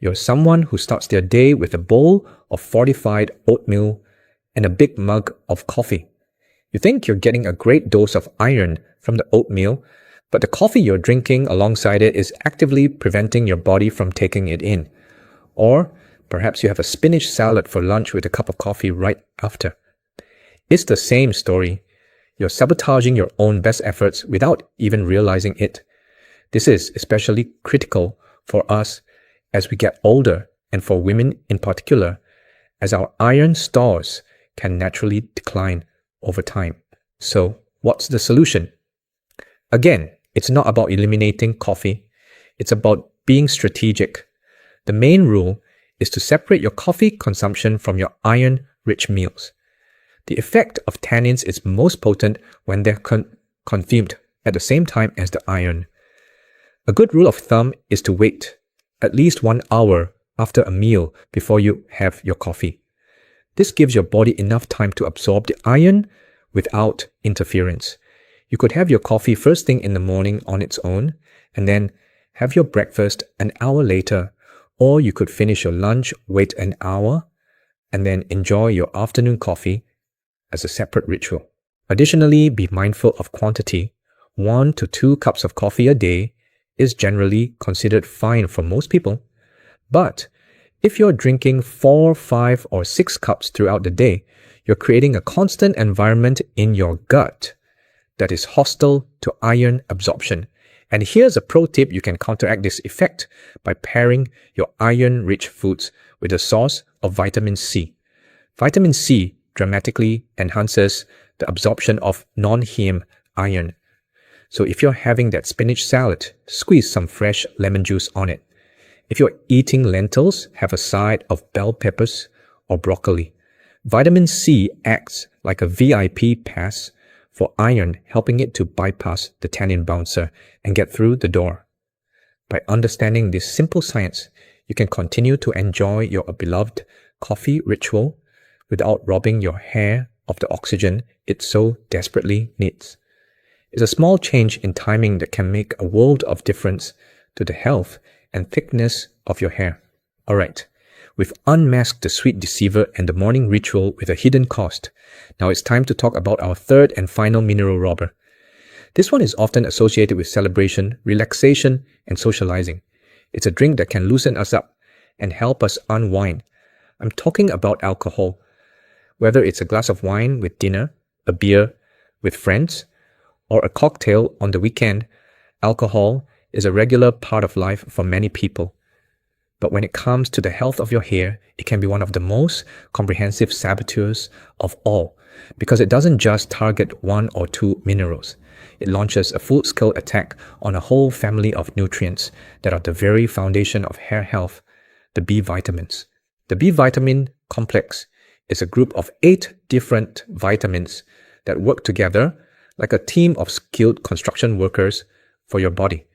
You're someone who starts their day with a bowl of fortified oatmeal and a big mug of coffee. You think you're getting a great dose of iron from the oatmeal, but the coffee you're drinking alongside it is actively preventing your body from taking it in. Or perhaps you have a spinach salad for lunch with a cup of coffee right after. It's the same story. You're sabotaging your own best efforts without even realizing it. This is especially critical for us as we get older, and for women in particular, as our iron stores can naturally decline over time. So, what's the solution? Again, it's not about eliminating coffee. It's about being strategic. The main rule is to separate your coffee consumption from your iron-rich meals. The effect of tannins is most potent when they're consumed at the same time as the iron. A good rule of thumb is to wait at least 1 hour after a meal before you have your coffee. This gives your body enough time to absorb the iron without interference. You could have your coffee first thing in the morning on its own, and then have your breakfast an hour later, or you could finish your lunch, wait an hour, and then enjoy your afternoon coffee as a separate ritual. Additionally, be mindful of quantity. 1 to 2 cups of coffee a day is generally considered fine for most people. But if you're drinking 4, 5, or 6 cups throughout the day, you're creating a constant environment in your gut that is hostile to iron absorption. And here's a pro tip: you can counteract this effect by pairing your iron-rich foods with a source of vitamin C. Vitamin C dramatically enhances the absorption of non-heme iron. So if you're having that spinach salad, squeeze some fresh lemon juice on it. If you're eating lentils, have a side of bell peppers or broccoli. Vitamin C acts like a VIP pass for iron, helping it to bypass the tannin bouncer and get through the door. By understanding this simple science, you can continue to enjoy your beloved coffee ritual without robbing your hair of the oxygen it so desperately needs. It's a small change in timing that can make a world of difference to the health and thickness of your hair. Alright, we've unmasked the sweet deceiver and the morning ritual with a hidden cost. Now it's time to talk about our third and final mineral robber. This one is often associated with celebration, relaxation, and socializing. It's a drink that can loosen us up and help us unwind. I'm talking about alcohol. Whether it's a glass of wine with dinner, a beer with friends, or a cocktail on the weekend, alcohol is a regular part of life for many people. But when it comes to the health of your hair, it can be one of the most comprehensive saboteurs of all, because it doesn't just target 1 or 2 minerals. It launches a full-scale attack on a whole family of nutrients that are the very foundation of hair health, the B vitamins. The B vitamin complex is a group of 8 different vitamins that work together like a team of skilled construction workers for your body.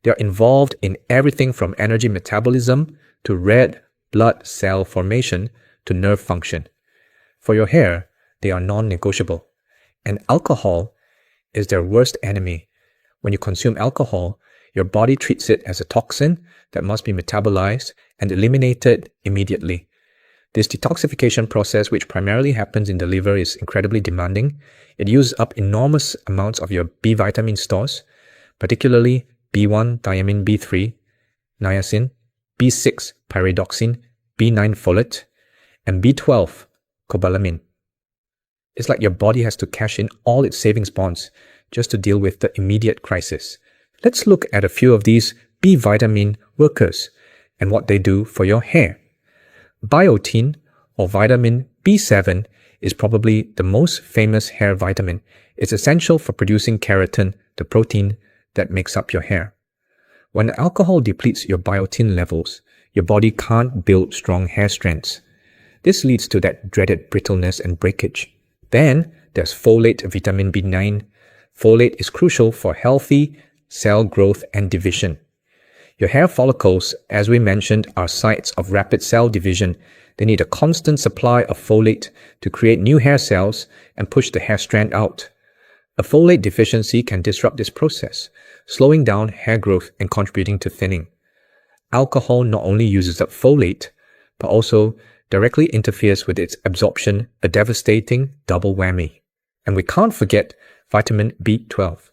They are involved in everything from energy metabolism to red blood cell formation to nerve function. For your hair, they are non-negotiable. And alcohol is their worst enemy. When you consume alcohol, your body treats it as a toxin that must be metabolized and eliminated immediately. This detoxification process, which primarily happens in the liver, is incredibly demanding. It uses up enormous amounts of your B vitamin stores, particularly B1, thiamine B3, niacin, B6, pyridoxine, B9, folate, and B12, cobalamin. It's like your body has to cash in all its savings bonds just to deal with the immediate crisis. Let's look at a few of these B vitamin workers and what they do for your hair. Biotin, or vitamin B7, is probably the most famous hair vitamin. It's essential for producing keratin, the protein that makes up your hair. When alcohol depletes your biotin levels, your body can't build strong hair strands. This leads to that dreaded brittleness and breakage. Then there's folate, vitamin B9. Folate is crucial for healthy cell growth and division. Your hair follicles, as we mentioned, are sites of rapid cell division. They need a constant supply of folate to create new hair cells and push the hair strand out. A folate deficiency can disrupt this process, slowing down hair growth and contributing to thinning. alcohol not only uses up folate, but also directly interferes with its absorption, a devastating double whammy. And we can't forget vitamin B12.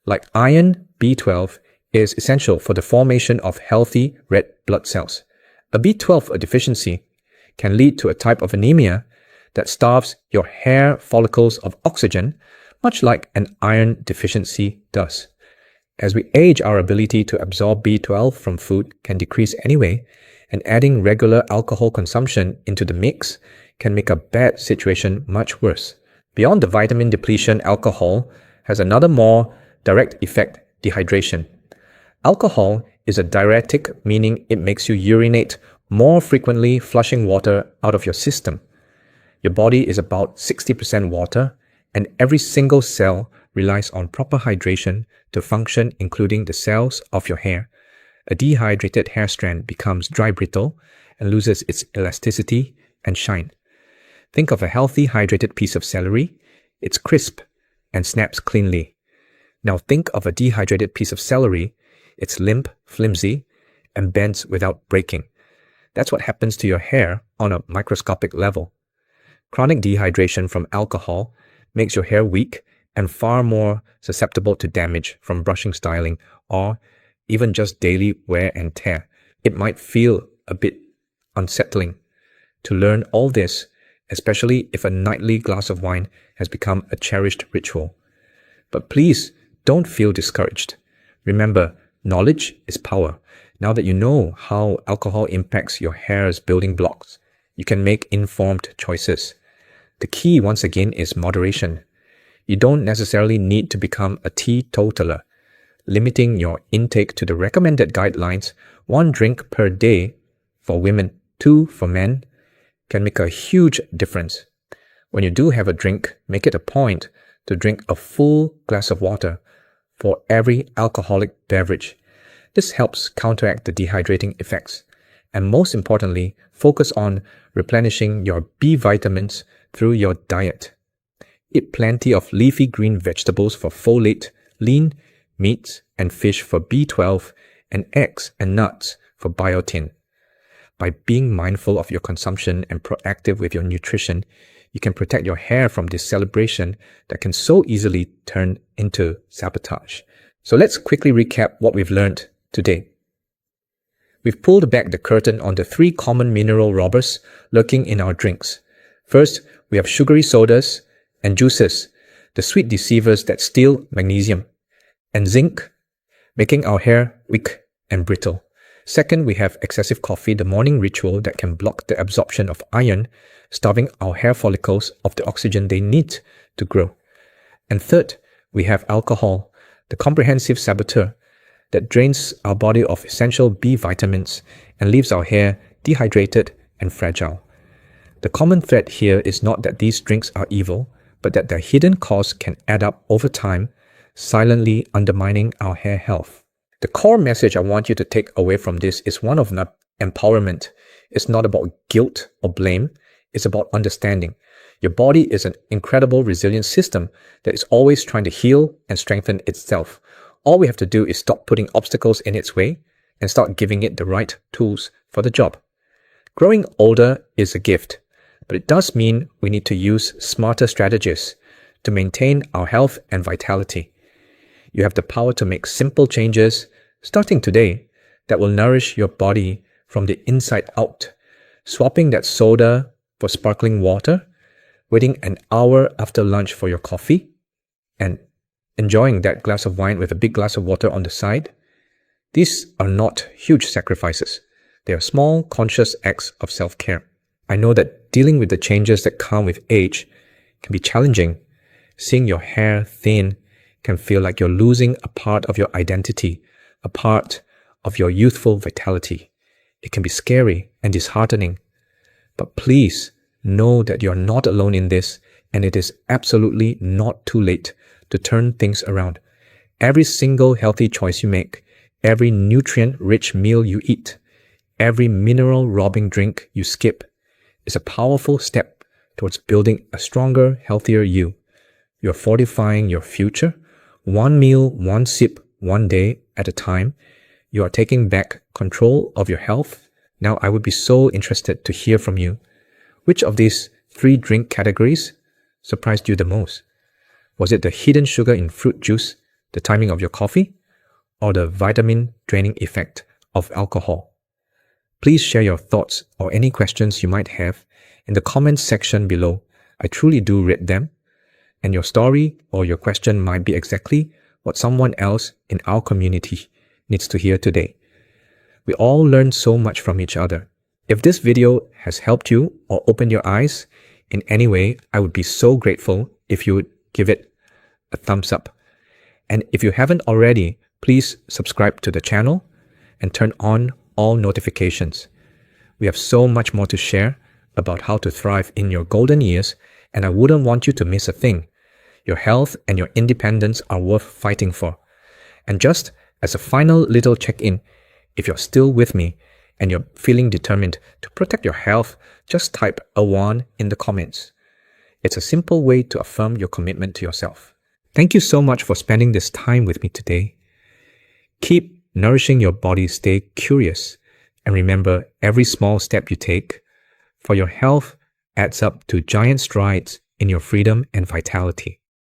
Like iron, B12 is essential for the formation of healthy red blood cells. A B12 deficiency can lead to a type of anemia that starves your hair follicles of oxygen, much like an iron deficiency does. As we age, our ability to absorb B12 from food can decrease anyway, and adding regular alcohol consumption into the mix can make a bad situation much worse. Beyond the vitamin depletion, alcohol has another more direct effect: dehydration. Alcohol is a diuretic, meaning it makes you urinate more frequently, flushing water out of your system. Your body is about 60% water, and every single cell relies on proper hydration to function, including the cells of your hair. A dehydrated hair strand becomes dry brittle and loses its elasticity and shine. Think of a healthy, hydrated piece of celery. It's crisp and snaps cleanly. Now think of a dehydrated piece of celery. It's limp, flimsy, and bends without breaking. That's what happens to your hair on a microscopic level. Chronic dehydration from alcohol makes your hair weak and far more susceptible to damage from brushing, styling, or even just daily wear and tear. It might feel a bit unsettling to learn all this, especially if a nightly glass of wine has become a cherished ritual. But please don't feel discouraged. Remember, knowledge is power. Now that you know how alcohol impacts your hair's building blocks, you can make informed choices. The key, once again, is moderation. You don't necessarily need to become a teetotaler. Limiting your intake to the recommended guidelines, 1 drink per day for women, 2 for men, can make a huge difference. When you do have a drink, make it a point to drink a full glass of water for every alcoholic beverage. This helps counteract the dehydrating effects. And most importantly, focus on replenishing your B vitamins through your diet. Eat plenty of leafy green vegetables for folate, lean meats and fish for B12, and eggs and nuts for biotin. By being mindful of your consumption and proactive with your nutrition, you can protect your hair from this celebration that can so easily turn into sabotage. So let's quickly recap what we've learned today. We've pulled back the curtain on the 3 common mineral robbers lurking in our drinks. First, we have sugary sodas and juices, the sweet deceivers that steal magnesium and zinc, making our hair weak and brittle. Second, we have excessive coffee, the morning ritual that can block the absorption of iron, starving our hair follicles of the oxygen they need to grow. And third, we have alcohol, the comprehensive saboteur that drains our body of essential B vitamins and leaves our hair dehydrated and fragile. The common thread here is not that these drinks are evil, but that their hidden costs can add up over time, silently undermining our hair health. The core message I want you to take away from this is one of empowerment. It's not about guilt or blame. It's about understanding. Your body is an incredible resilient system that is always trying to heal and strengthen itself. All we have to do is stop putting obstacles in its way and start giving it the right tools for the job. Growing older is a gift, but it does mean we need to use smarter strategies to maintain our health and vitality. You have the power to make simple changes, starting today, that will nourish your body from the inside out. Swapping that soda for sparkling water, waiting an hour after lunch for your coffee, and enjoying that glass of wine with a big glass of water on the side. These are not huge sacrifices. They are small, conscious acts of self-care. I know that dealing with the changes that come with age can be challenging. Seeing your hair thin can feel like you're losing a part of your identity, a part of your youthful vitality. It can be scary and disheartening. But please know that you're not alone in this, and it is absolutely not too late to turn things around. Every single healthy choice you make, every nutrient-rich meal you eat, every mineral-robbing drink you skip is a powerful step towards building a stronger, healthier you. You're fortifying your future, one meal, one sip, one day at a time. you are taking back control of your health. Now I would be so interested to hear from you. Which of these 3 drink categories surprised you the most? Was it the hidden sugar in fruit juice, the timing of your coffee, or the vitamin draining effect of alcohol? Please share your thoughts or any questions you might have in the comments section below. I truly do read them, and your story or your question might be exactly what someone else in our community needs to hear today. We all learn so much from each other. If this video has helped you or opened your eyes in any way, I would be so grateful if you would give it a thumbs up. And if you haven't already, please subscribe to the channel and turn on all notifications. We have so much more to share about how to thrive in your golden years, and I wouldn't want you to miss a thing. Your health and your independence are worth fighting for. And just as a final little check-in, if you're still with me and you're feeling determined to protect your health, just type a 1 in the comments. It's a simple way to affirm your commitment to yourself. Thank you so much for spending this time with me today. Keep nourishing your body, stay curious, and remember, every small step you take for your health adds up to giant strides in your freedom and vitality.